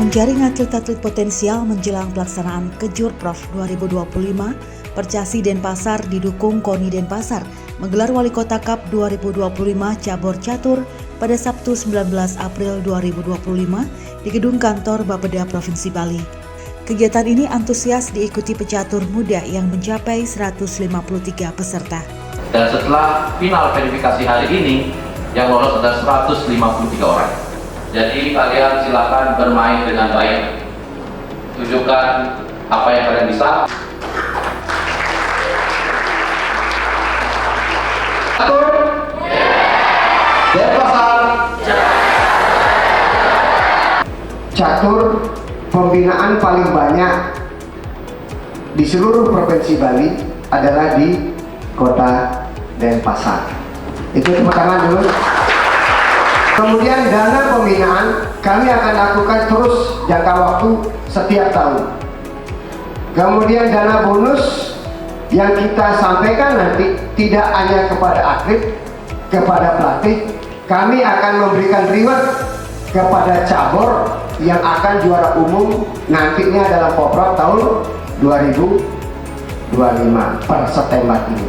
Menjaring atlet-atlet potensial menjelang pelaksanaan Kejurprov 2025, Percasi Denpasar didukung KONI Denpasar menggelar Wali Kota Cup 2025 cabur catur pada Sabtu 19 April 2025 di gedung kantor Bapeda Provinsi Bali. Kegiatan ini antusias diikuti pecatur muda yang mencapai 153 peserta. Dan setelah final verifikasi hari ini, yang lolos ada 153 orang. Jadi kalian silakan bermain dengan baik. Tunjukkan apa yang kalian bisa. Catur. Denpasar. Catur pembinaan paling banyak di seluruh Provinsi Bali adalah di Kota Denpasar. Itu tepuk tangan dulu. Kemudian dana pembinaan kami akan lakukan terus jangka waktu setiap tahun. Kemudian dana bonus yang kita sampaikan nanti tidak hanya kepada atlet, kepada pelatih, kami akan memberikan reward kepada cabur yang akan juara umum nantinya dalam Poprov tahun 2025 per September ini.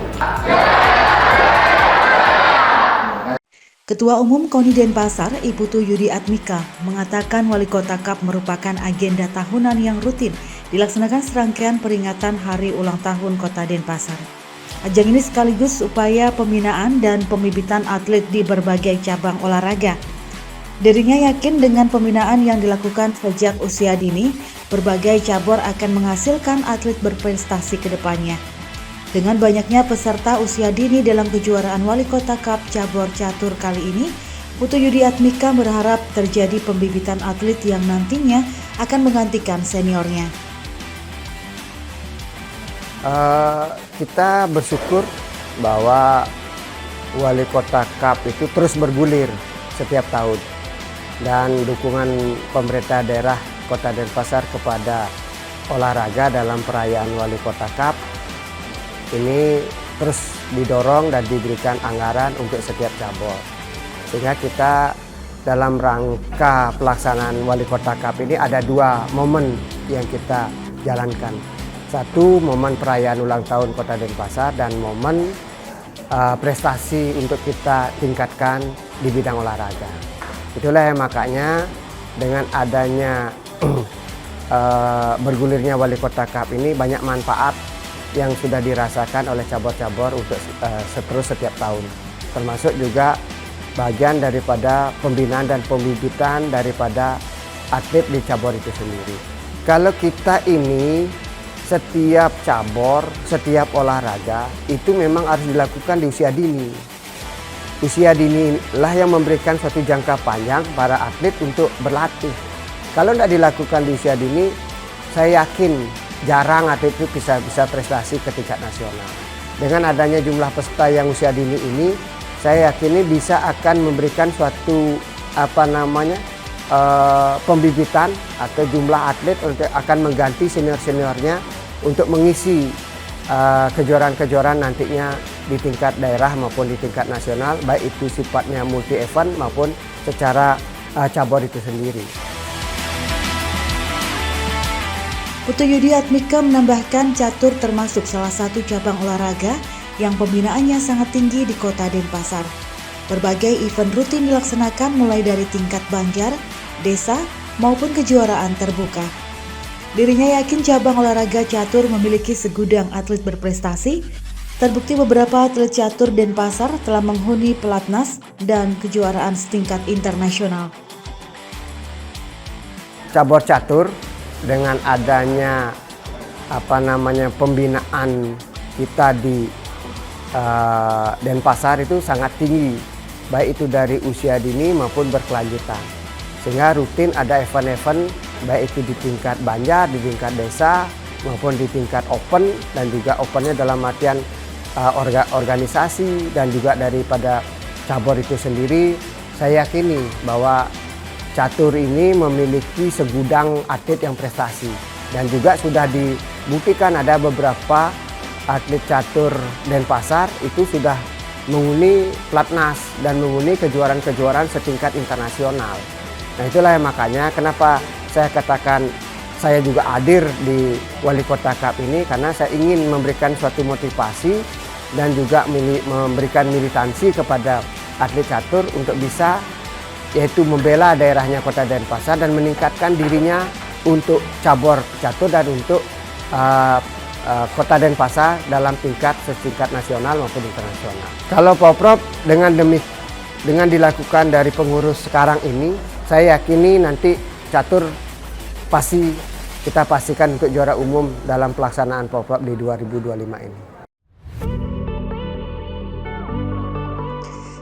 Ketua Umum KONI Denpasar, Ibu Tu Yudi Atmika, mengatakan Wali Kota Cup merupakan agenda tahunan yang rutin dilaksanakan serangkaian peringatan Hari Ulang Tahun Kota Denpasar. Ajang ini sekaligus upaya pembinaan dan pembibitan atlet di berbagai cabang olahraga. Dirinya yakin dengan pembinaan yang dilakukan sejak usia dini, berbagai cabur akan menghasilkan atlet berprestasi ke depannya. Dengan banyaknya peserta usia dini dalam kejuaraan Wali Kota Cup cabur catur kali ini, Putu Yudi Atmika berharap terjadi pembibitan atlet yang nantinya akan menggantikan seniornya. Kita bersyukur bahwa Wali Kota Cup itu terus bergulir setiap tahun, dan dukungan pemerintah daerah Kota Denpasar kepada olahraga dalam perayaan Wali Kota Cup ini terus didorong dan diberikan anggaran untuk setiap cabur. Sehingga kita dalam rangka pelaksanaan Wali Kota Cup ini ada dua momen yang kita jalankan. Satu, momen perayaan ulang tahun Kota Denpasar, dan momen prestasi untuk kita tingkatkan di bidang olahraga. Itulah yang makanya dengan adanya bergulirnya Wali Kota Cup ini banyak manfaat yang sudah dirasakan oleh cabur-cabur untuk terus setiap tahun, termasuk juga bagian daripada pembinaan dan pembibitan daripada atlet di cabur itu sendiri. Kalau kita ini setiap cabur, setiap olahraga itu memang harus dilakukan di usia dini. Usia dini lah yang memberikan suatu jangka panjang para atlet untuk berlatih. Kalau tidak dilakukan di usia dini, saya yakin jarang atlet itu bisa prestasi ke tingkat nasional. Dengan adanya jumlah peserta yang usia dini ini, saya yakin ini bisa akan memberikan suatu pembibitan atau jumlah atlet untuk akan mengganti senior-seniornya untuk mengisi kejuaraan-kejuaraan nantinya di tingkat daerah maupun di tingkat nasional, baik itu sifatnya multi event maupun secara cabur itu sendiri. Putu Yudi Atmika menambahkan catur termasuk salah satu cabang olahraga yang pembinaannya sangat tinggi di Kota Denpasar. Berbagai event rutin dilaksanakan mulai dari tingkat banjar, desa, maupun kejuaraan terbuka. Dirinya yakin cabang olahraga catur memiliki segudang atlet berprestasi. Terbukti beberapa atlet catur Denpasar telah menghuni pelatnas dan kejuaraan setingkat internasional. Cabur catur dengan adanya pembinaan kita di Denpasar itu sangat tinggi, baik itu dari usia dini maupun berkelanjutan. Sehingga rutin ada event-event baik itu di tingkat banjar, di tingkat desa maupun di tingkat open, dan juga opennya dalam artian organisasi dan juga daripada cabur itu sendiri. Saya yakini bahwa catur ini memiliki segudang atlet yang prestasi, dan juga sudah dibuktikan ada beberapa atlet catur Denpasar itu sudah menghuni pelatnas dan menghuni kejuaraan-kejuaraan setingkat internasional. Nah, itulah yang makanya kenapa saya katakan saya juga hadir di Wali Kota Cup ini karena saya ingin memberikan suatu motivasi dan juga memberikan militansi kepada atlet catur untuk bisa yaitu membela daerahnya Kota Denpasar dan meningkatkan dirinya untuk cabur catur dan untuk Kota Denpasar dalam tingkat setingkat nasional maupun internasional. Kalau Poprov dengan dilakukan dari pengurus sekarang ini, saya yakini nanti catur pasti kita pastikan untuk juara umum dalam pelaksanaan Poprov di 2025 ini.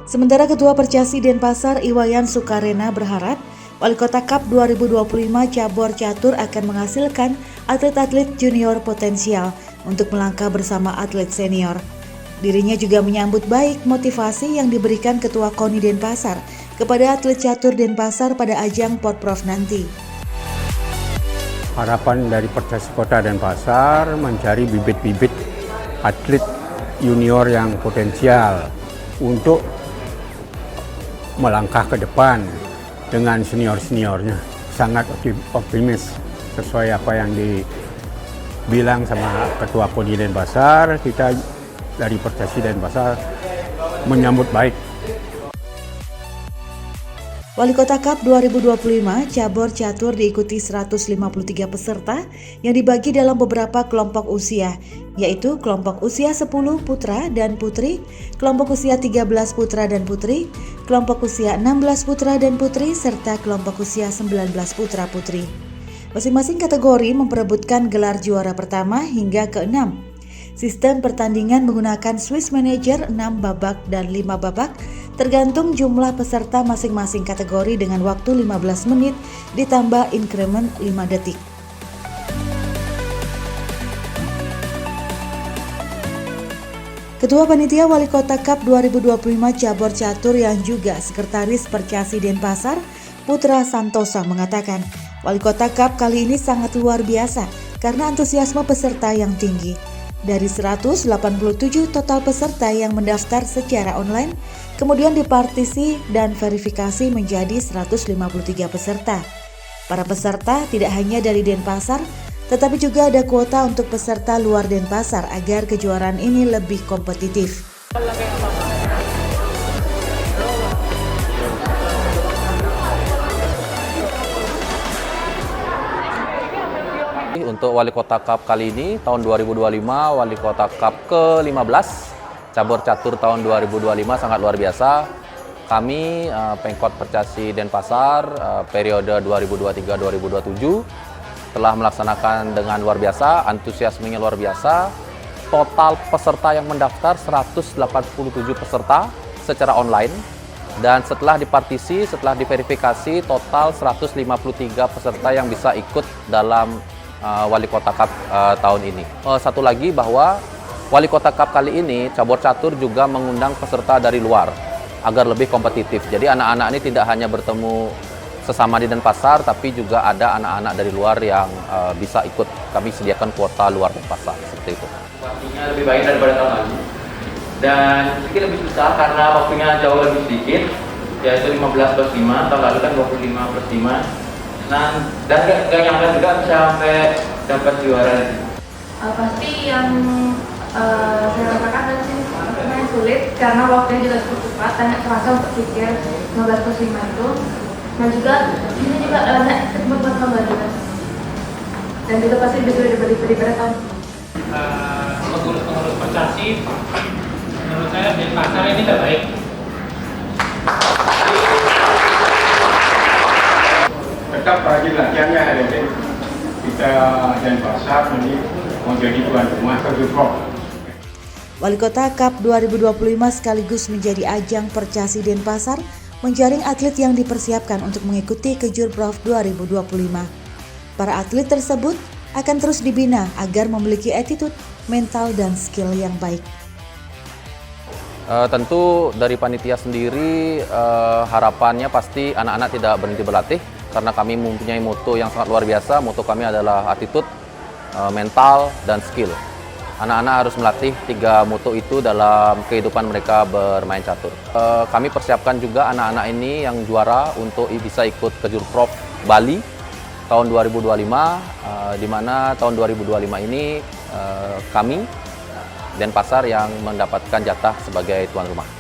Sementara Ketua Percasi Denpasar Iwayan Sukarena berharap Wali Kota Cup 2025 cabur catur akan menghasilkan atlet-atlet junior potensial untuk melangkah bersama atlet senior. Dirinya juga menyambut baik motivasi yang diberikan Ketua KONI Denpasar kepada atlet catur Denpasar pada ajang Porprov nanti. Harapan dari Percasi Kota Denpasar mencari bibit-bibit atlet junior yang potensial untuk melangkah ke depan dengan senior-seniornya. Sangat optimis sesuai apa yang dibilang sama Ketua KONI Denpasar. Kita dari Percasi Denpasar menyambut baik. Wali Kota Cup 2025 cabur catur diikuti 153 peserta yang dibagi dalam beberapa kelompok usia, yaitu kelompok usia 10 putra dan putri, kelompok usia 13 putra dan putri, kelompok usia 16 putra dan putri, serta kelompok usia 19 putra putri. Masing-masing kategori memperebutkan gelar juara pertama hingga ke-6. Sistem pertandingan menggunakan Swiss Manager 6 babak dan 5 babak, tergantung jumlah peserta masing-masing kategori dengan waktu 15 menit ditambah increment 5 detik. Ketua Panitia Wali Kota Cup 2025 cabur catur yang juga Sekretaris Percasi Denpasar, Putra Santosa mengatakan, Wali Kota Cup kali ini sangat luar biasa karena antusiasme peserta yang tinggi. Dari 187 total peserta yang mendaftar secara online, kemudian dipartisi dan verifikasi menjadi 153 peserta. Para peserta tidak hanya dari Denpasar, tetapi juga ada kuota untuk peserta luar Denpasar agar kejuaraan ini lebih kompetitif. Untuk Wali Kota Cup kali ini, tahun 2025, Wali Kota Cup ke-15, cabur catur tahun 2025 sangat luar biasa. Kami, Pemkot Percasi Denpasar, periode 2023-2027, telah melaksanakan dengan luar biasa, antusiasmenya luar biasa. Total peserta yang mendaftar 187 peserta secara online. Dan setelah dipartisi, setelah diverifikasi, total 153 peserta yang bisa ikut dalam Wali Kota Cup tahun ini. Satu lagi bahwa Wali Kota Cup kali ini cabur catur juga mengundang peserta dari luar agar lebih kompetitif. Jadi anak-anak ini tidak hanya bertemu sesama di Denpasar, tapi juga ada anak-anak dari luar yang bisa ikut. Kami sediakan kuota luar Denpasar seperti itu. Waktunya lebih baik daripada tahun lalu dan sedikit lebih susah karena waktunya jauh lebih sedikit, yaitu 15+5, tahun lalu kan 25+5. Nah, dan gak nyangka juga bisa sampai dapat juara. Pasti yang saya rasakan dan sini lumayan sulit karena waktunya juga cukup cepat dan terasa untuk pikir 15+5 itu. Dan juga ini juga banyak ketemu teman juga. Dan juga pasti lebih sulit daripada tahun. Pengurus Percasi, menurut saya Denpasar ini terbaik. Tetap rajin latihannya adik-adik. Kita Denpasar ini mau jadi tuan rumah ke Porprov. Wali Kota Cup 2025 sekaligus menjadi ajang Percasi Denpasar menjaring atlet yang dipersiapkan untuk mengikuti Kejurprov 2025. Para atlet tersebut akan terus dibina agar memiliki attitude, mental, dan skill yang baik. Tentu dari panitia sendiri harapannya pasti anak-anak tidak berhenti berlatih karena kami mempunyai moto yang sangat luar biasa. Moto kami adalah attitude, mental, dan skill. Anak-anak harus melatih 3 moto itu dalam kehidupan mereka bermain catur. Kami persiapkan juga anak-anak ini yang juara untuk bisa ikut Kejurprov Bali tahun 2025, di mana tahun 2025 ini kami Denpasar yang mendapatkan jatah sebagai tuan rumah.